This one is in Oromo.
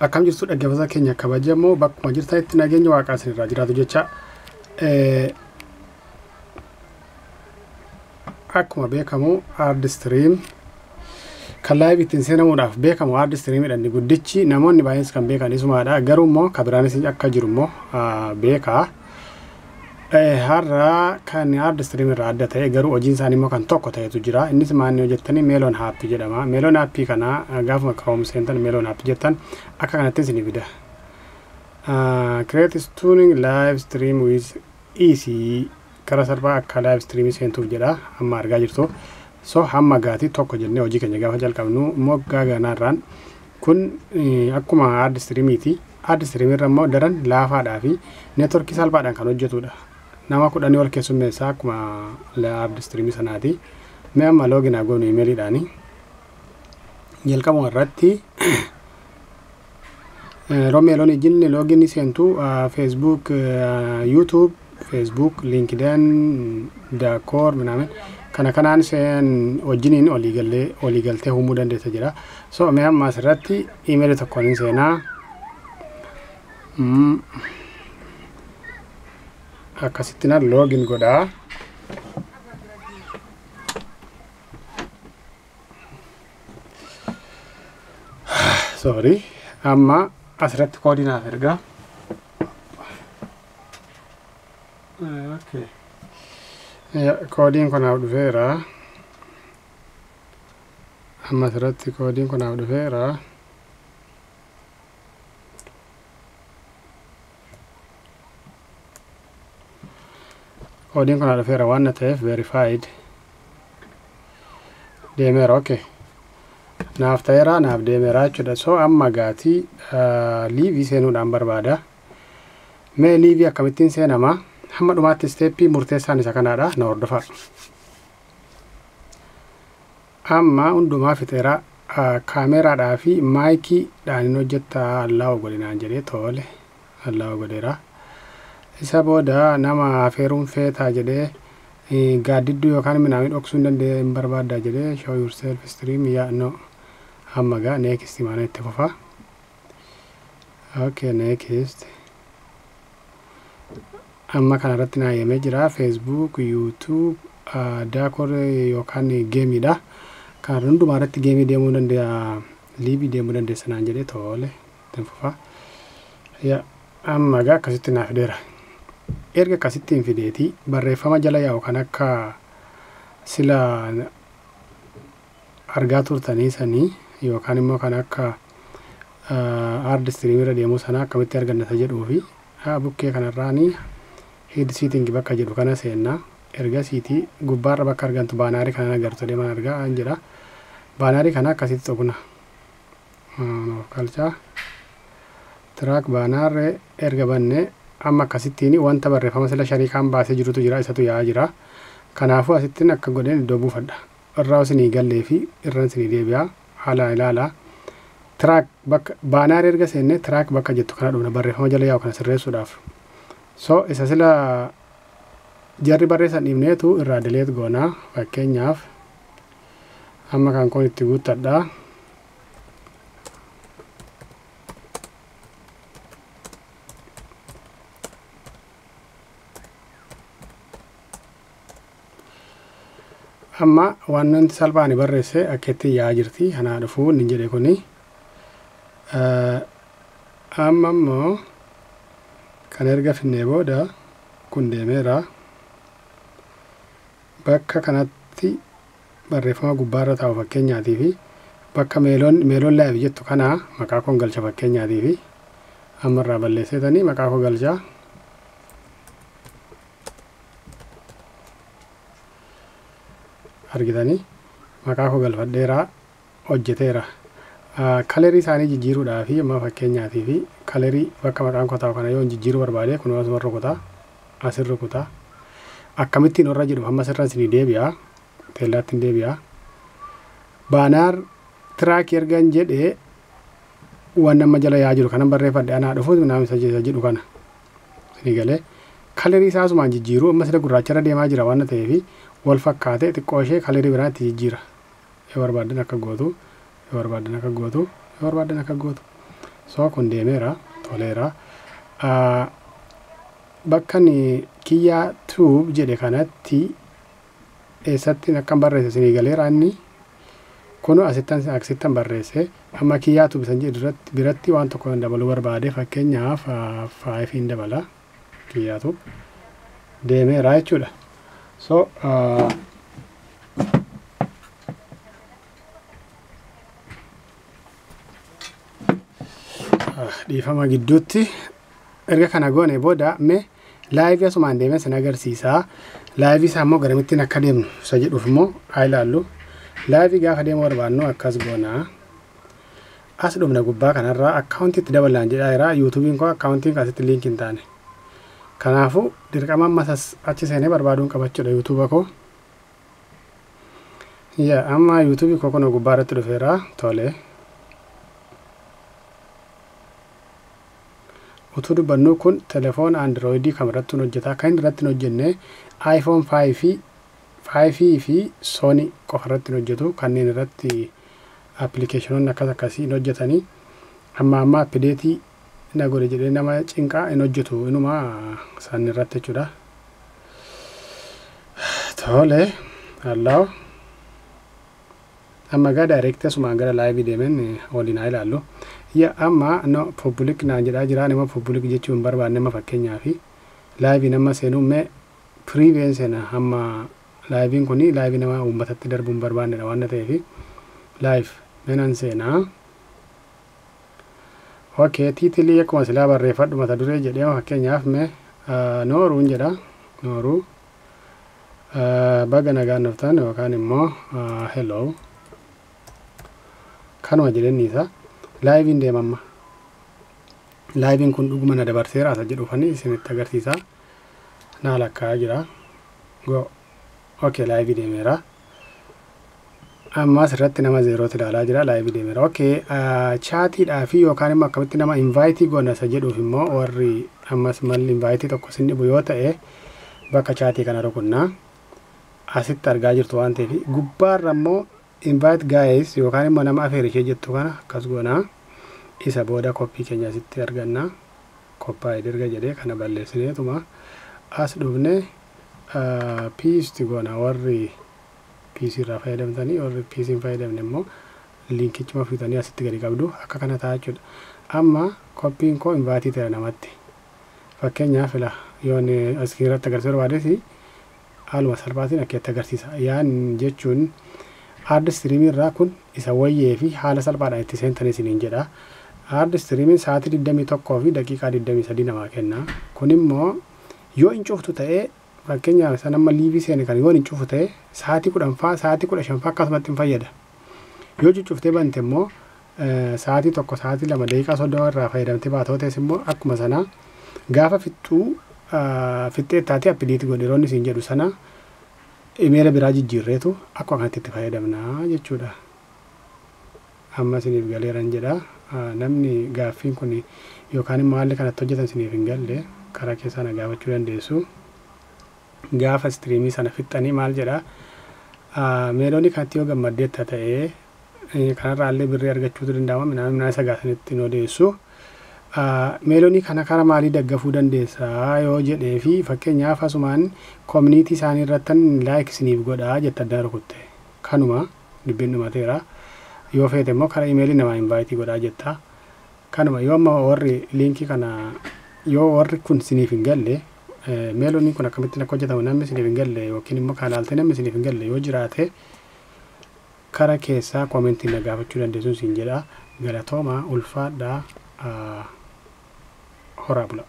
akkam jirtu dhaggeeffattoota keenya kabajamoo bakkuma jirtanitti nageenya waaqaa isinirraa jiraatu jecha akkuma beekamu hard stream kan live ittiin seenamuudhaaf beekamu hard stream jedhanii guddichi namoonni baay'een kan beekan isumaadha. Garuu immoo kabiraanis akka jiru immoo beeka. Har'a kan hard stream irraa adda ta'e garuu hojiin isaanii immoo kan tokko ta'etu jira. Innis maal hojjettanii Melon App jedhama. Melon App kana gaafuma Chrome seentan Melon App jettan akka kanatti isin fida. Create streaming live stream with easy kara salphaa akka live stream seentuuf jedha. Amma argaa jirtu. So hamma gaati tokko jennee hojii keenya gaafa jalqabnu moggaa ganaarraan kun akkuma hard streamiti. Hard stream irra immoo daran laafaadhaa fi network salphaadhaan kan hojjetudha. Nama kudhanii ol keessummeessaa akkuma hard stream sanaati. Mee amma login goonu emailiidhaani. Jalqabuma irratti Melon ijinni login seentu Facebook, YouTube, Facebook, LinkedIn, Dakor ምናምን kanaan seen wajjiniin oliigaltee uumuu dandeessa jira. So mee amma asirratti email tokkoon seenaa akkasittina login godhaa. Sorry amma asirratti koodii naaf ergaa. Okay. Koodiin kun naaf dhufeera. Amma asirratti koodiin kun naaf dhufeera. Koodiin kun naaf dhufeera waan ta'eef verified. Deemeera. Okay. Naaf ta'eera naaf deemeera jechuudha. So amma gaatii liivii seenuudhaan barbaada. Mee liivii akkamittiin seenama? Hamma dhumaatti steppii murteessaan isa kanaadha. Na hordofaa. Amma hundumaa fixeera. Kaameraadhaa fi maayikiidhaan hojjetta Allaahu godhinaan jedhee tole. Allaahu godheera. Isa booda nama afeeruun feetaa jedhee gaaddidduu yookaan midhaan dhoksuu hin barbaaddaa jedhee show yourself stream no amma gaa next maana itti fufa. Okay, next. Amma kanarratti naayamee jira Facebook, YouTube, Dakor yookaan geemiidha. Kan hundumaa irratti geemii deemuu danda'a, liivii deemuu dandeessa naan jedhee tole itti fufa. Amma gaa akkasitti naaf fideera. Erga akkasittiin fideetii barreeffama jala yaa'u kan akka sila argaa turtanii sanii yookaan immoo kan akka hard stream irra deemuu sana akkamitti argannata jedhuu fi bukkee kanarraanii head seating bakka jedhu kana seenna. Erga siitii gubbaarra bakka argantu baanaarii kana agartu deeman argaa an jedha. Baanaarii kana akkasitti tuqna. Kalchaa track baanaarree erga banne amma akkasittiin wanta barreeffama sila shariikaan baasee jirutu jira isatu yaa'aa jira. Kanaafuu asittiin akka godheen iddoo buufadha. Irraa isinii gallee fi irraan isinii deebi'a. Haalaan ilaala. Track bakka baanaarii erga seenne track bakka jettu kana dhufna barreeffama jala yaa'u kana sirreessuudhaaf. So isa sila jarri barreessan dhiibneetu irraa delete goona. Fakkeenyaaf amma kan kun itti guuttadha. Amma waan wanti salphaan barreesse akkeetti yaa'aa jirti. Kanaa dhufuu inni jedhe kuni. Amma immoo kan erga finnee booda kun deemeera. Bakka kanatti barreeffama gubbaarra taa'u fakkeenyaatii fi bakka meeloon live jettu kana maqaa koon galcha fakkeenyaatii fi amma irraa balleesseetanii maqaa koo galchaa. Argitanii maqaa koo galfadheera hojjeteera. Kalerii isaanii jijjiiruudhaa fi amma fakkeenyaatii fi kalerii bakka maqaan koo taa'u kana yoo jijjiiruu barbaade kun asuma rukutaa asirra rukutaa akkamittiin warra jedhu amma sirra isinii deebi'a. Teellaatti hin deebi'a. Baanaar tiraakii ergan jedhee waan nama jala yaa'aa jiru kanan barreeffadhe anaa dhufuutu naam isa jedhu kana isinii galee kalerii isaa asumaan jijjiiruu amma sila gurraacharra deemaa jira waan ta'eef wal fakkaatee xiqqoo ishee kalerii biraa itti jijjiira. Yoo barbaadan akka gootu yoo barbaadan akka gootu yoo barbaadan akka gootu So kun deemeera toleera. Bakka ni kiyyaa tube jedhe kanatti eessatti akkan barreesse isinii galeera inni kun asittan barreesse amma kiyyaa tube san jedhu biratti waan tokko dabaluu barbaade fakkeenyaaf 5 hin dabala kiyyaa tube deemeera jechuudha. So dhiifama gidduutti erga kana goone booda mee live asumaan deemee sin agarsiisaa. Live isaa immoo garamittiin akka deemnu isa jedhuuf immoo haa ilaallu. Live gaafa deemuu barbaannu akkas goona. As dhumna gubbaa kanarraa akkaawuntiitti dabalaan jedhaa jira. YouTubein koo akkaawuntiin kaasitti liinki hin taane. Kanaafuu dirqama ammas achi seenee barbaaduun qabachuudha YouTube koo. Amma YouTube koo kun gubbaa irratti dhufeera tole. Utuu dubbannu kun telefoon Android kamirratti hojjeta. Kan irratti hojjenne iPhone 5 fi Sony qofa irratti hojjetu. Kanneen irratti applicationoonni akkasii hojjetanii amma update na godhe jedhee nama cinqaa hin hojjetu inuma san irratti jechuudha. Tole allaa amma gaa direct asumaan gara live deemen waliin haa ilaallu. Amma no public naan jedhaa jira. Nama public jechuun barbaanne nama fakkeenyaa fi live nama seenuu mee private seena amma livein kuni live nama uummatatti darbuun barbaannedha waan ta'eef live menan seenaa. Okay, tiitilii akkuma silaa barreeffadhu mata duree jedhee fakkeenyaaf mee nooruun jedha. Nooruu baga nagaan dhuftan yookaan immoo hello kanuma jedhaniisa. Live in deemamma. Live in kun dhuguma na dabarseera asa jedhufanii isinitti agarsiisa. Na lakkaa jira. Go. Okay, live deemeera. Amma asirratti nama 0 ilaalaa jira. Live deemeera. Okay, chaatiidhaa fi yookaan immoo akkamitti nama invite goona isa jedhuuf immoo warri ammas malli invite tokko sin dhibu yoo ta'e bakka chaatii kana rukunnaa asitti argaa jirtu waan ta'eef gubbaarra immoo invite guys yookaan immoo nama afeer ishee jettu kana akkas goona. Isa booda koppii keenya asitti arganna. Koppaa erga jedhee kana balleessineetuma as dhufne piisti goona. Warri piisii irraa fayyadamtanii warri piisii hin fayyadamne immoo liinkichuma fitanii asitti gadi qabdu akka kana ta'a jechuudha. Amma koppiin koo invaatii ta'e namatti fakkeenyaaf fila yoon asirratti agarsiisuu barbaades haaluma salphaatiin akkatti agarsiisa. Yaan jechuun hard streaming irraa kun isa wayyee fi haala salphaadhaan itti seentanii isiniin jedha. Hard streaming sa'aatii 21 fi daqiiqaa 23 namaa kenna. Kun immoo yoo hin cuftu ta'ee fakkeenyaaf san amma liivii seene kan yoo hin cufu ta'ee sa'aatii 10 faa sa'aatii 15 faa akkasumatti hin fayyada. Yoo cuftee bante immoo sa'aatii 1 sa'aatii 2 daqiiqaa 30 irraa fayyadamtee baatoo ta'es immoo akkuma sana gaafa fixxee taatee appideetii godheroonni siin jedhu sana imeela biraa jijjiirreetu akkuma kanatti itti fayyadamna jechuudha. Amma isiniif galeeran jedha. Namni gaaffiin kun yookaan immoo haalli kanatti hojjetan isiniif hin galle karaa keessaa na gaafachuu dandeessu. Gaafa streamii sana fixxanii maal jedha meeloonii kanatti yoo gammaddeetta ta'ee kanarraa illee birrii argachuutu danda'ama. Minaa isa gaasanitti hin odeessu. Meeloonii kana karaa maalii daggafuu dandeessaa yoo jedhee fi fakkeenyaaf asumaan community isaanii irrattan like isiniif godhaa jetta addaan rukutte kanuma dubbiin dhumateera. Yoo feete immoo karaa imeelii namaa invite godhaa jetta kanuma. Yoo amma warri liinkii kana yoo warri kun isiniif hin galle meelooniin kun akkamittiin akka hojjetamu namni isiniif hin galle yookiin immoo kan ilaalte namni isiniif hin galle yoo jiraate karaa keessaa koomentii na gaafachuu dandeessuun siin jedha. Galatooma ulfaadhaa horaa bula.